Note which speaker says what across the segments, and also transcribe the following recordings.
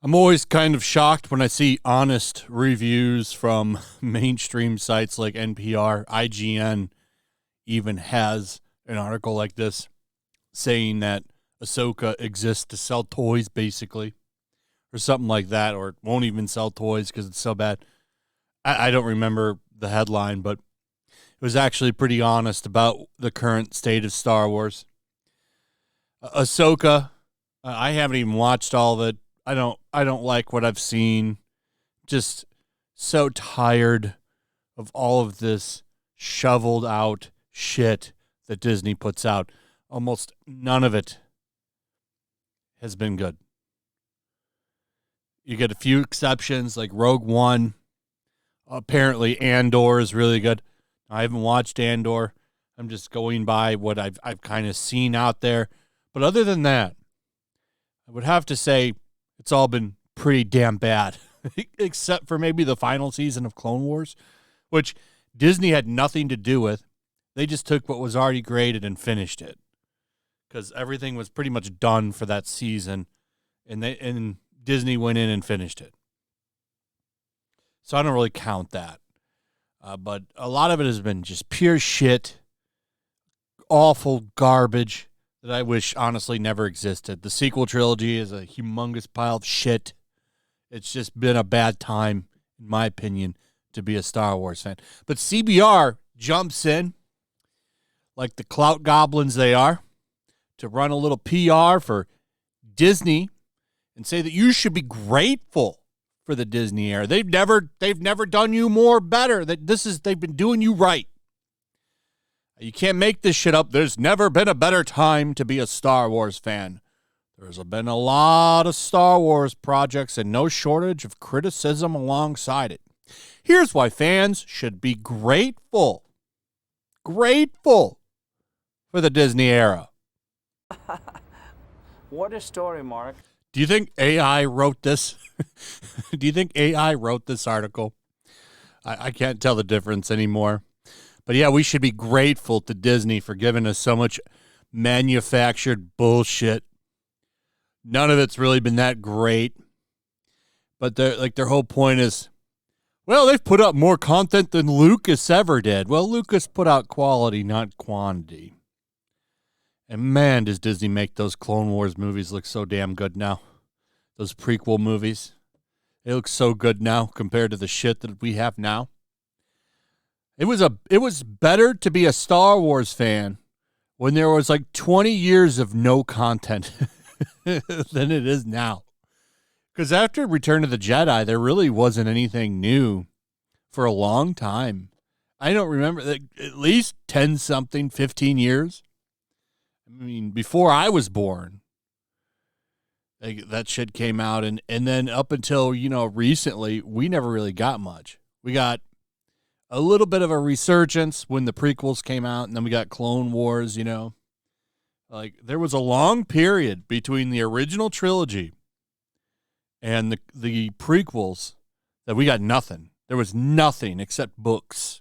Speaker 1: I'm always kind of shocked when I see honest reviews from mainstream sites like NPR. IGN even has an article like this saying that Ahsoka exists to sell toys, basically, or something like that, or it won't even sell toys because it's so bad. I don't remember the headline, but it was actually pretty honest about the current state of Star Wars. Ahsoka, I haven't even watched all of it. I don't like what I've seen. Just so tired of all of this shoveled out shit that Disney puts out. Almost none of it has been good. You get a few exceptions like Rogue One. Apparently Andor is really good. I haven't watched Andor. I'm just going by what I've kind of seen out there. But other than that, I would have to say it's all been pretty damn bad, except for maybe the final season of Clone Wars, which Disney had nothing to do with. They just took what was already graded and finished it because everything was pretty much done for that season, and Disney went in and finished it. So I don't really count that. But a lot of it has been just pure shit, awful garbage that I wish honestly never existed. The sequel trilogy is a humongous pile of shit. It's just been a bad time, in my opinion, to be a Star Wars fan. But CBR jumps in, like the clout goblins they are, to run a little PR for Disney and say that you should be grateful for the Disney era. They've never done you more better. They've been doing you right. You can't make this shit up. There's never been a better time to be a Star Wars fan. There's been a lot of Star Wars projects and no shortage of criticism alongside it. Here's why fans should be grateful. Grateful for the Disney era.
Speaker 2: What a story, Mark.
Speaker 1: Do you think AI wrote this? Do you think AI wrote this article? I can't tell the difference anymore. But yeah, we should be grateful to Disney for giving us so much manufactured bullshit. None of it's really been that great. But their whole point is, well, they've put out more content than Lucas ever did. Well, Lucas put out quality, not quantity. And man, does Disney make those Clone Wars movies look so damn good now. Those prequel movies. They look so good now compared to the shit that we have now. It was better to be a Star Wars fan when there was like 20 years of no content than it is now. Because after Return of the Jedi, there really wasn't anything new for a long time. I don't remember, at least 10-something, 15 years. I mean, before I was born, that shit came out. And then up until, recently, we never really got much. We got a little bit of a resurgence when the prequels came out, and then we got Clone Wars, Like, there was a long period between the original trilogy and the prequels that we got nothing. There was nothing except books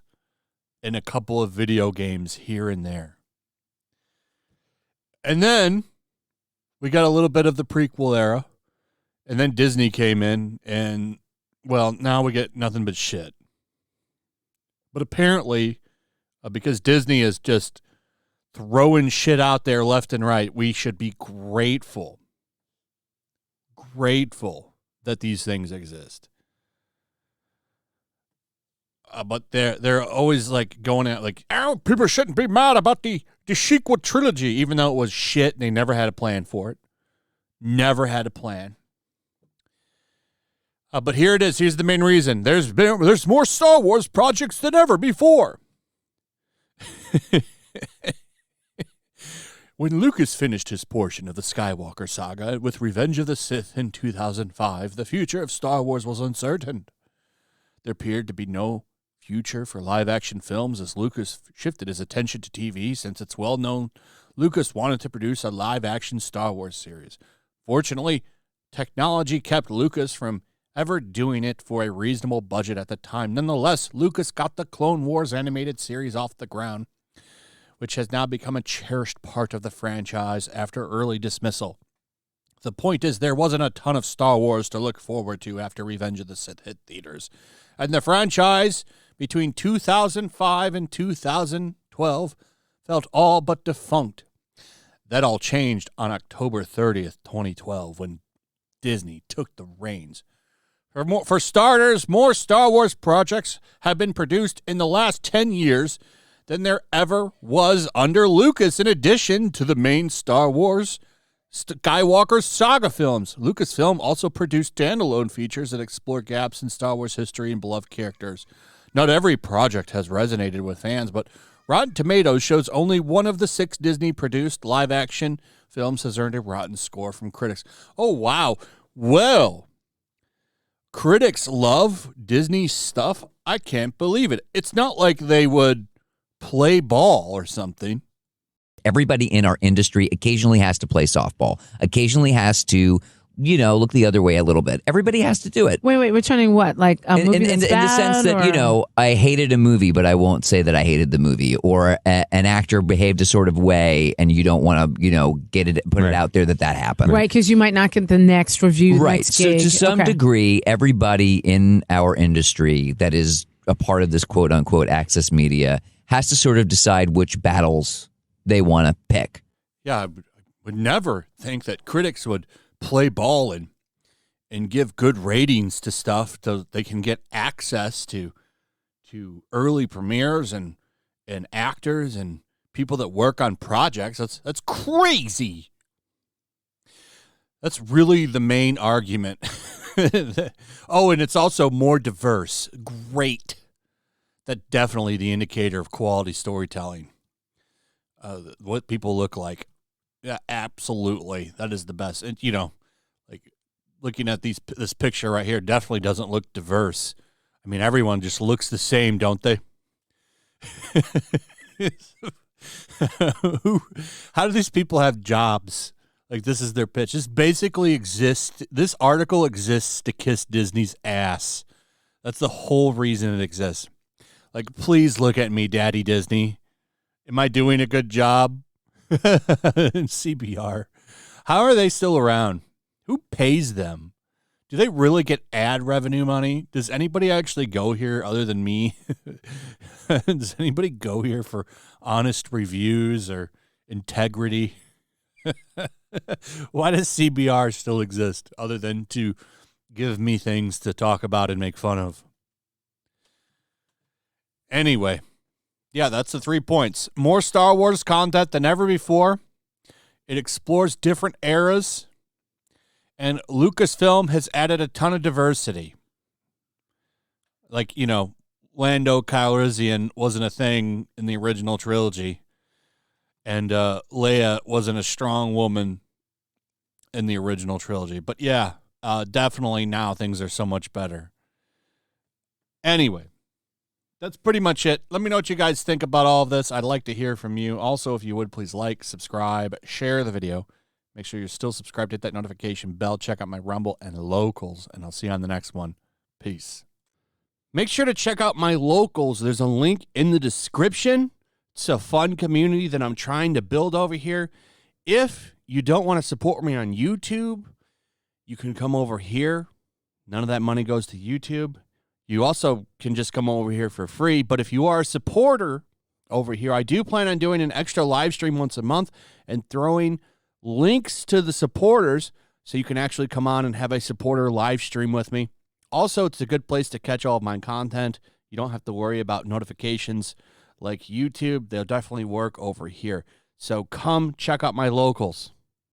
Speaker 1: and a couple of video games here and there. And then we got a little bit of the prequel era, and then Disney came in, and, well, now we get nothing but shit. But apparently, because Disney is just throwing shit out there left and right, we should be grateful that these things exist. But they're always like going at like, oh, people shouldn't be mad about the sequel trilogy, even though it was shit and they never had a plan for it. Never had a plan. But here it is. Here's the main reason. There's more Star Wars projects than ever before. When Lucas finished his portion of the Skywalker saga with Revenge of the Sith in 2005, the future of Star Wars was uncertain. There appeared to be no future for live-action films as Lucas shifted his attention to TV since it's well known Lucas wanted to produce a live-action Star Wars series. Fortunately, technology kept Lucas from ever doing it for a reasonable budget at the time. Nonetheless, Lucas got the Clone Wars animated series off the ground which has now become a cherished part of the franchise after early dismissal. The point is, there wasn't a ton of Star Wars to look forward to after Revenge of the Sith hit theaters. And the franchise, between 2005 and 2012, felt all but defunct. That all changed on October 30th, 2012, when Disney took the reins. For starters, more Star Wars projects have been produced in the last 10 years than there ever was under Lucas, in addition to the main Star Wars Skywalker saga films. Lucasfilm also produced standalone features that explore gaps in Star Wars history and beloved characters. Not every project has resonated with fans, but Rotten Tomatoes shows only one of the 6 Disney-produced live-action films has earned a rotten score from critics. Oh, wow. Well, critics love Disney stuff? I can't believe it. It's not like they would play ball or something.
Speaker 2: Everybody in our industry occasionally has to play softball, occasionally has to, look the other way a little bit. Everybody has to do it.
Speaker 3: Wait, returning what? Like a movie
Speaker 2: in the sense that,
Speaker 3: or?
Speaker 2: I hated a movie, but I won't say that I hated the movie. Or an actor behaved a sort of way and you don't want to, put it out there that happened.
Speaker 3: Right, because you might not get the next review,
Speaker 2: right.
Speaker 3: next gig.
Speaker 2: So to some degree, everybody in our industry that is a part of this quote-unquote access media has to sort of decide which battles they want to pick.
Speaker 1: Yeah, I would never think that critics would play ball and give good ratings to stuff so they can get access to early premieres and actors and people that work on projects. That's crazy. That's really the main argument. Oh, and it's also more diverse. Great. That's definitely the indicator of quality storytelling. What people look like. Yeah, absolutely. That is the best. And, like looking at this picture right here definitely doesn't look diverse. I mean, everyone just looks the same, don't they? How do these people have jobs? Like, this is their pitch. This article exists to kiss Disney's ass. That's the whole reason it exists. Like, please look at me, Daddy Disney. Am I doing a good job? In CBR. How are they still around? Who pays them? Do they really get ad revenue money? Does anybody actually go here other than me? Does anybody go here for honest reviews or integrity? Why does CBR still exist other than to give me things to talk about and make fun of? Anyway. Yeah, that's the 3 points. More Star Wars content than ever before. It explores different eras. And Lucasfilm has added a ton of diversity. Like, Lando Calrissian wasn't a thing in the original trilogy. And Leia wasn't a strong woman in the original trilogy. But yeah, definitely now things are so much better. Anyway. That's pretty much it. Let me know what you guys think about all of this. I'd like to hear from you. Also, if you would, please like, subscribe, share the video. Make sure you're still subscribed, hit that notification bell. Check out my Rumble and Locals, and I'll see you on the next one. Peace. Make sure to check out my Locals. There's a link in the description. It's a fun community that I'm trying to build over here. If you don't want to support me on YouTube, you can come over here. None of that money goes to YouTube. You also can just come over here for free. But if you are a supporter over here, I do plan on doing an extra live stream once a month and throwing links to the supporters so you can actually come on and have a supporter live stream with me. Also, it's a good place to catch all of my content. You don't have to worry about notifications like YouTube. They'll definitely work over here. So come check out my Locals.